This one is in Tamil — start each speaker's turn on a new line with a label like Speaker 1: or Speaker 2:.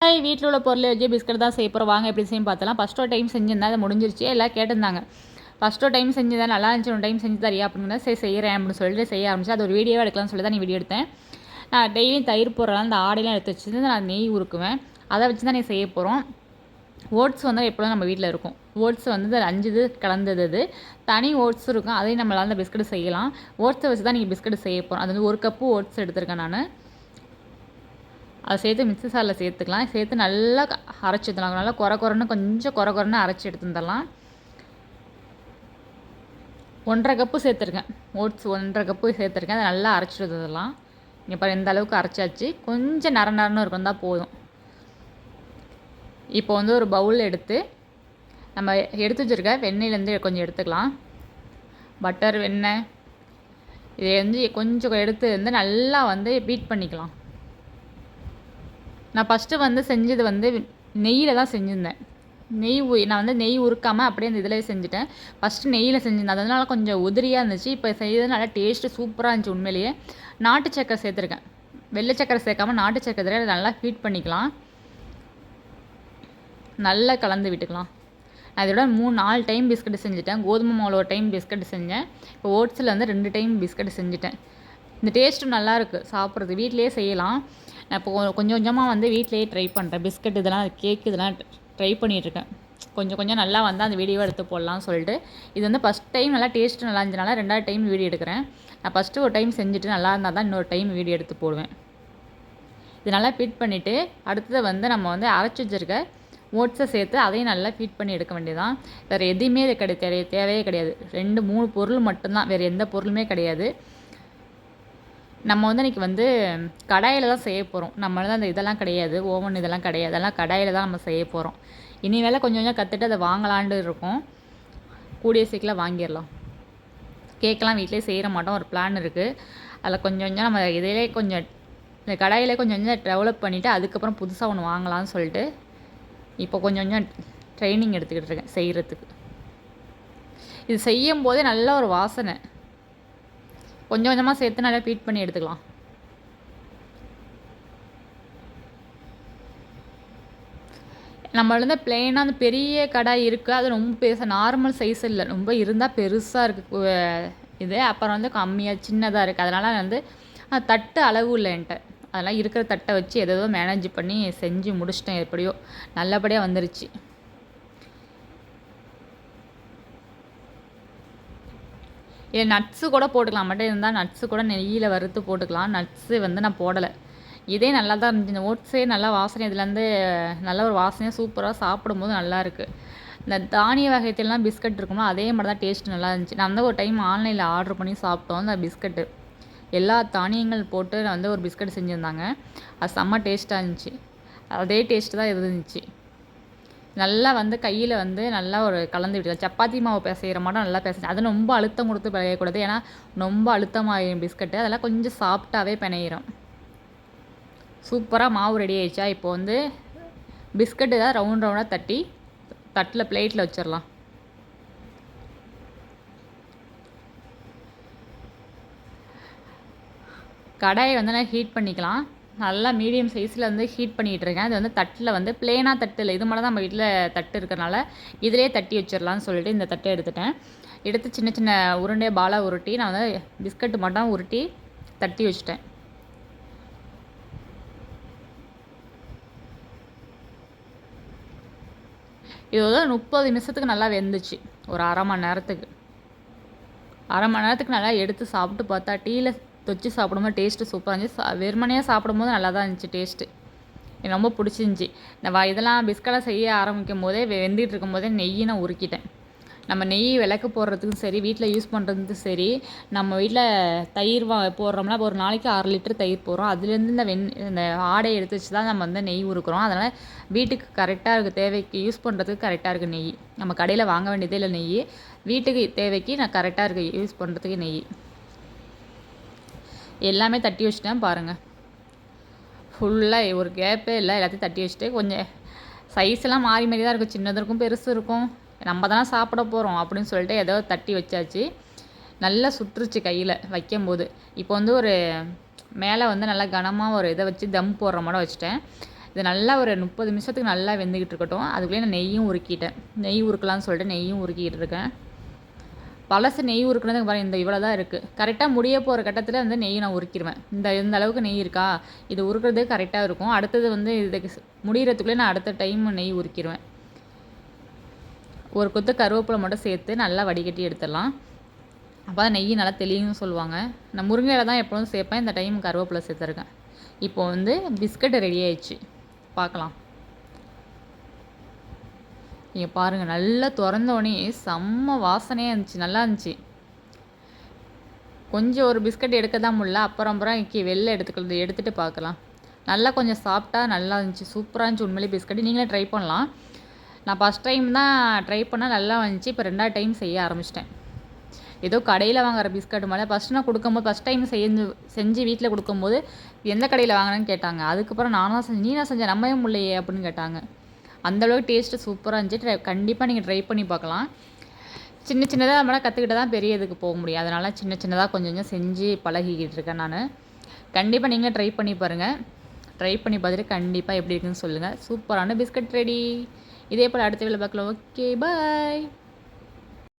Speaker 1: வீட்டில் உள்ள பொருளை வச்சு பிஸ்கட் தான் செய்ய போகிறோம். வாங்க எப்படி செய்யும் பார்த்தலாம். ஃபஸ்ட் ஒரு டைம் செஞ்சிருந்தேன், அது முடிஞ்சிருச்சு. எல்லாம் கேட்டிருந்தாங்க, ஃபஸ்ட் ஒரு டைம் செஞ்சுதான் நல்லா இருந்துச்சு, ஒரு டைம் செஞ்சு தரியா அப்படின்னா சரி செய்கிறேன் அப்படின்னு சொல்லிட்டு செய்ய ஆரம்பிச்சு. அது ஒரு வீடியோவாக எடுக்கலாம்னு சொல்லி தான் நீ வீடியோ எடுத்தேன். நான் டெய்லியும் தயிர் போடுறதுனால அந்த ஆடையெல்லாம் எடுத்து வச்சுருந்து நான் நெய் உருக்குவேன். அதை வச்சு தான் நீ செய்ய போகிறோம். ஓட்ஸ் வந்து எப்போதும் நம்ம வீட்டில் இருக்கும். ஓட்ஸ் வந்து 5 இது கலந்தது. அது தனி ஓட்ஸ் இருக்கும், அதையும் நம்மளால் அந்த பிஸ்கட் செய்யலாம். ஓட்ஸை வச்சு தான் நீங்கள் பிஸ்கட் செய்ய போகிறோம். அது வந்து 1 கப்பு ஓட்ஸ் எடுத்திருக்கேன் நான். அதை சேர்த்து மிக்ஸி சாரில் சேர்த்துக்கலாம். சேர்த்து நல்லா அரைச்சி எடுத்துலாம். நல்லா கொஞ்சம் குறன்னு அரைச்சி எடுத்துருந்துடலாம். 1.5 கப்பு சேர்த்துருக்கேன். ஓட்ஸ் 1.5 கப்பு சேர்த்துருக்கேன். அதை நல்லா அரைச்சிட்டு வந்துடலாம். இங்கே பாரு, இந்த அளவுக்கு அரைச்சாச்சு. கொஞ்சம் நரன்னு இருக்கும் தான் போதும். இப்போ வந்து ஒரு பவுல் எடுத்து நம்ம எடுத்து வச்சுருக்க வெண்ணெயிலேருந்து கொஞ்சம் எடுத்துக்கலாம். பட்டர், வெண்ணெய் இதை வந்து கொஞ்சம் எடுத்து வந்து நல்லா வந்து பீட் பண்ணிக்கலாம். நான் ஃபஸ்ட்டு வந்து செஞ்சது வந்து நெய்யில் தான் செஞ்சுருந்தேன். நான் வந்து நெய் உருக்காமல் அப்படியே அந்த இதில் செஞ்சுட்டேன். ஃபஸ்ட்டு நெய்யில் செஞ்சுருந்தேன், அதனால் கொஞ்சம் உதிரியாக இருந்துச்சு. இப்போ செய்யறது நல்லா டேஸ்ட்டு சூப்பராக இருந்துச்சு. உண்மையிலேயே நாட்டு சக்கரை சேர்த்துருக்கேன். வெள்ளை சக்கரை சேர்க்காமல் நாட்டு சக்கரை நல்லா ஹீட் பண்ணிக்கலாம். நல்லா கலந்து விட்டுக்கலாம். நான் இதோட 3-4 டைம் பிஸ்கட் செஞ்சுட்டேன். கோதுமை மாவில் ஒரு டைம் பிஸ்கட் செஞ்சேன். இப்போ ஓட்ஸில் வந்து 2 டைம் பிஸ்கட் செஞ்சுட்டேன். இந்த டேஸ்ட்டும் நல்லாயிருக்கு சாப்பிட்றது. வீட்டிலேயே செய்யலாம். நான் இப்போ கொஞ்சம் கொஞ்சமாக வந்து வீட்டிலேயே ட்ரை பண்ணுறேன். பிஸ்கட் இதெல்லாம், கேக் இதெல்லாம் ட்ரை பண்ணிகிட்ருக்கேன். கொஞ்சம் நல்லா வந்து அந்த வீடியோவை எடுத்து போடலாம்னு சொல்லிட்டு. இது வந்து ஃபஸ்ட் டைம் நல்லா டேஸ்ட்டு நல்லா இருந்துச்சுனால 2வது டைம் வீடியோ எடுக்கிறேன். நான் ஃபஸ்ட்டு ஒரு டைம் செஞ்சுட்டு நல்லா இருந்தால் தான் இன்னொரு டைம் வீடியோ எடுத்து போடுவேன். இது நல்லா ஃபிட் பண்ணிவிட்டு அடுத்தது வந்து நம்ம வந்து அரைச்சி வச்சுருக்க ஓட்ஸை சேர்த்து அதையும் நல்லா ஃபீட் பண்ணி எடுக்க வேண்டியதான். வேறு எதுவுமே இது தேவையே கிடையாது. 2-3 பொருள் மட்டும்தான், வேறு எந்த பொருளுமே கிடையாது. நம்ம வந்து இன்றைக்கி வந்து கடாயில் தான் செய்ய போகிறோம். நம்மளால அந்த இதெல்லாம் கிடையாது, ஓவன் இதெல்லாம் கிடையாது. அதெல்லாம் கடாயில் தான் நம்ம செய்ய போகிறோம். இனி வேலை கொஞ்சம் கற்றுட்டு அதை வாங்கலான்ட்டு இருக்கோம். கூடிய சீக்கிரம் வாங்கிடலாம். கேக்கெலாம் வீட்டிலே செய்கிற மாட்டோம், ஒரு பிளான் இருக்குது. அதில் கொஞ்சம் நம்ம இதிலே கொஞ்சம் இந்த கடாயிலே கொஞ்சம் டெவலப் பண்ணிவிட்டு அதுக்கப்புறம் புதுசாக ஒன்று வாங்கலாம்னு சொல்லிட்டு இப்போ கொஞ்சம் ட்ரைனிங் எடுத்துக்கிட்டு இருக்கேன் செய்கிறதுக்கு. இது செய்யும் போதே நல்ல ஒரு வாசனை. கொஞ்சமாக சேர்த்து நல்லா ஃபீட் பண்ணி எடுத்துக்கலாம். நம்மள பிளெயினாக அந்த பெரிய கடாய் இருக்குது, அது ரொம்ப பெருசாக நார்மல் சைஸ் இல்லை, ரொம்ப இருந்தால் பெருசாக இருக்குது இது. அப்புறம் வந்து கம்மியாக சின்னதாக இருக்குது. அதனால் வந்து தட்டு அளவு இல்லை என்கிட்ட. அதெல்லாம் இருக்கிற தட்டை வச்சு ஏதோ மேனேஜ் பண்ணி செஞ்சு முடிச்சிட்டேன். எப்படியோ நல்லபடியாக வந்துருச்சு. இல்லை நட்ஸு கூட போட்டுக்கலாம். மட்டும் இருந்தால் நட்ஸு கூட நெய்யில் வறுத்து போட்டுக்கலாம். நட்ஸு வந்து நான் போடலை. இதே நல்லா தான் இருந்துச்சு. இந்த ஓட்ஸே நல்லா வாசனை, இதுலேருந்து நல்ல ஒரு வாசனையாக சூப்பராக சாப்பிடும்போது நல்லாயிருக்கு. இந்த தானிய வகைத்திலலாம் பிஸ்கட் இருக்குமோ அதே மாதிரி தான் டேஸ்ட் நல்லா இருந்துச்சு. நான் வந்து ஒரு டைம் ஆன்லைனில் ஆர்டர் பண்ணி சாப்பிட்டோம். அந்த பிஸ்கட்டு எல்லா தானியங்கள் போட்டு நான் வந்து ஒரு பிஸ்கட் செஞ்சுருந்தாங்க. அது செம்ம டேஸ்ட்டாக இருந்துச்சு. அதே டேஸ்ட்டு தான் இருந்துச்சு. நல்லா வந்து கையில் வந்து நல்லா ஒரு கலந்து விட்டுக்கலாம். சப்பாத்தி மாவு பிசைகிற மாட்டோம் நல்லா பிசைஞ்சு. அது ரொம்ப அழுத்தம் கொடுத்து பிழையக்கூடாது, ஏன்னா ரொம்ப அழுத்தமாகிடும் பிஸ்கட்டு. அதெல்லாம் கொஞ்சம் சாஃப்டாகவே பிணையிடும். சூப்பராக மாவு ரெடி ஆயிடுச்சா. இப்போ வந்து பிஸ்கட்டு தான் ரவுண்டாக தட்டி தட்டில் பிளேட்டில் வச்சிடலாம். கடாயை வந்து நான் ஹீட் பண்ணிக்கலாம். நல்லா மீடியம் சைஸில் வந்து ஹீட் பண்ணிகிட்டு இருக்கேன். அது வந்து தட்டில் வந்து பிளேனாக தட்டு இல்லை, இது மாதிரி தான் நம்ம வீட்டில் தட்டு இருக்கிறனால இதிலே தட்டி வச்சிடலான்னு சொல்லிட்டு இந்த தட்டை எடுத்துட்டேன். எடுத்து சின்ன சின்ன உருண்டையாக பாலாக உருட்டி நான் வந்து பிஸ்கட்டு மட்டும் உருட்டி தட்டி வச்சுட்டேன். இது வந்து 30 நிமிஷத்துக்கு நல்லா வெந்துச்சு. ஒரு அரை மணி நேரத்துக்கு நல்லா எடுத்து சாப்பிட்டு பார்த்தா டீயில் தொச்சு சாப்பிடும்போது டேஸ்ட்டு சூப்பராக இருந்துச்சு. வெறுமனையாக சாப்பிடும்போது நல்லா தான் இருந்துச்சு டேஸ்ட்டு. எனக்கு ரொம்ப பிடிச்சிருந்துச்சி. இந்த இதெல்லாம் பிஸ்கட்டை செய்ய ஆரம்பிக்கும் போதே வெந்துட்டு இருக்கும் போதே நெய்யை நான் உருக்கிட்டேன். நம்ம நெய் விளக்கு போடுறதுக்கும் சரி, வீட்டில் யூஸ் பண்ணுறதுக்கும் சரி, நம்ம வீட்டில் தயிர் போடுறோம்னா ஒரு நாளைக்கு 6 லிட்டர் தயிர் போடுறோம். அதுலேருந்து இந்த ஆடையை எடுத்து வச்சு தான் நம்ம வந்து நெய் உருக்குறோம். அதனால் வீட்டுக்கு கரெக்டாக இருக்குது, தேவைக்கு யூஸ் பண்ணுறதுக்கு கரெக்டாக இருக்குது நெய். நம்ம கடையில் வாங்க வேண்டியதே இல்லை நெய். வீட்டுக்கு தேவைக்கு நான் கரெக்டாக இருக்குது யூஸ் பண்ணுறதுக்கு நெய். எல்லாமே தட்டி வச்சுட்டேன் பாருங்கள். ஃபுல்லாக ஒரு கேப்பே இல்லை, எல்லாத்தையும் தட்டி வச்சுட்டு கொஞ்சம் சைஸ்லாம் மாறி மாறி தான் இருக்கும். சின்னது இருக்கும், பெருசு இருக்கும். நம்ம தானே சாப்பிட போகிறோம் அப்படின்னு சொல்லிட்டு ஏதோ தட்டி வச்சாச்சு. நல்லா சுட்டுருச்சு கையில் வைக்கும்போது. இப்போ வந்து ஒரு மேலே வந்து நல்லா கனமாக ஒரு இதை வச்சு தம் போடுற மாதிரி வச்சுட்டேன். இது நல்லா ஒரு 30 நிமிஷத்துக்கு நல்லா வெந்துக்கிட்டு இருக்கட்டும். அதுக்குள்ளே நான் நெய்யும் உருக்கிட்டேன். நெய் உருக்கலாம்னு சொல்லிட்டு நெய்யும் உருக்கிட்டு இருக்கேன். பழசு நெய் உருக்குனதுக்கு பாருங்க, இந்த இவ்வளோ தான் இருக்குது. கரெக்டாக முடிய போகிற கட்டத்தில் வந்து நெய் நான் உருக்கிடுவேன். இந்த அளவுக்கு நெய் இருக்கா, இது உருக்குறது கரெக்டாக இருக்கும். அடுத்தது வந்து இதுக்கு முடிகிறதுக்குள்ளே நான் அடுத்த டைம் நெய் உருக்கிடுவேன். ஒரு கொத்து கருவேப்பிலை மட்டும் சேர்த்து நல்லா வடிகட்டி எடுத்துடலாம். அப்போ தான் நெய் நல்லா தெளியும்னு சொல்லுவாங்க. நான் முருங்கையில தான் எப்போதும் சேர்ப்பேன். இந்த டைம் கருவேப்பிலை சேர்த்துருக்கேன். இப்போ வந்து பிஸ்கட் ரெடி ஆயிடுச்சு, பார்க்கலாம். நீங்கள் பாருங்கள், நல்லா திறந்தோடனே செம்ம வாசனையாக இருந்துச்சு, நல்லா இருந்துச்சு. கொஞ்சம் ஒரு பிஸ்கட் எடுக்க தான் முடியல, அப்புறம் வெளில எடுத்துகிட்டு பார்க்கலாம். நல்லா கொஞ்சம் சாப்பிட்டா நல்லா இருந்துச்சு, சூப்பராக இருந்துச்சு உண்மையிலே பிஸ்கட். நீங்களே ட்ரை பண்ணலாம். நான் ஃபஸ்ட் டைம் தான் ட்ரை பண்ணால் நல்லா வந்துச்சு. இப்போ 2வது டைம் செய்ய ஆரம்பிச்சிட்டேன். ஏதோ கடையில் வாங்குற பிஸ்கட் மேலே ஃபஸ்ட் நான் கொடுக்கும்போது, ஃபஸ்ட் டைம் செஞ்சு வீட்டில் கொடுக்கும்போது எந்த கடையில் வாங்கினேன்னு கேட்டாங்க. அதுக்கப்புறம் நானும் செஞ்சு, நீ நான் செஞ்சேன் நம்பவே முடியலையே அப்படின்னு கேட்டாங்க. அந்தளவுக்கு டேஸ்ட்டு சூப்பராக இருந்துச்சு. கண்டிப்பாக நீங்கள் ட்ரை பண்ணி பார்க்கலாம். சின்ன சின்னதாக நம்மளால் கற்றுக்கிட்ட தான் பெரிய இதுக்கு போக முடியும். அதனால் சின்ன சின்னதாக கொஞ்சம் கொஞ்சம் செஞ்சு பழகிக்கிட்டு இருக்கேன் நான். கண்டிப்பாக நீங்களும் ட்ரை பண்ணி பாருங்கள். ட்ரை பண்ணி பார்த்துட்டு கண்டிப்பாக எப்படி இருக்குன்னு சொல்லுங்கள். சூப்பரான பிஸ்கட் ரெடி. இதே போல் அடுத்த வேலை பார்க்கலாம். ஓகே, பாய்.